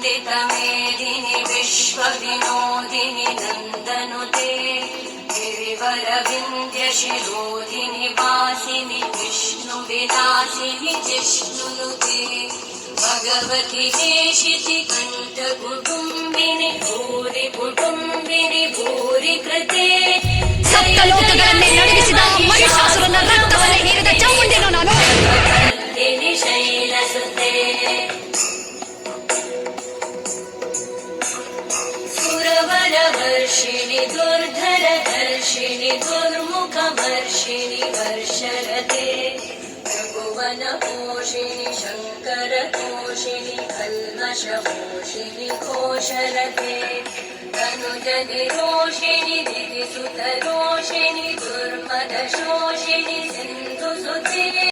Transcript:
वन्दितमेदिनि विश्वविनोदिनि नन्दनुते गिरिवरविन्द्यशिरोधिनि वासिनि विष्णुविलासिनि जिष्णुनुते भगवति देशिति कण्ठकुटुम्बिनि भूरि कुटुम्बिनि भूरि कृते ಸಪ್ತಲೋಕಗಳನ್ನೇ ನಡುಗಿಸಿದ ಮಹಿಷಾಸುರನ ರಕ್ತವನ್ನೇ ಹೀರಿದ ಚಾಮುಂಡಿನ ನಾನು ಶೈಲಸುತೆ सुरवरवर्षिणि दुर्धरधर्षिणि दुर्मुखवर्षिणि वर्षरते त्रिभुवनपोषिणि शङ्करतोषिणि कल्मषपोषिणि घोषरते तनुजनिरोषिणि दिदिसुतरोषिणि दुर्मदशोषिणि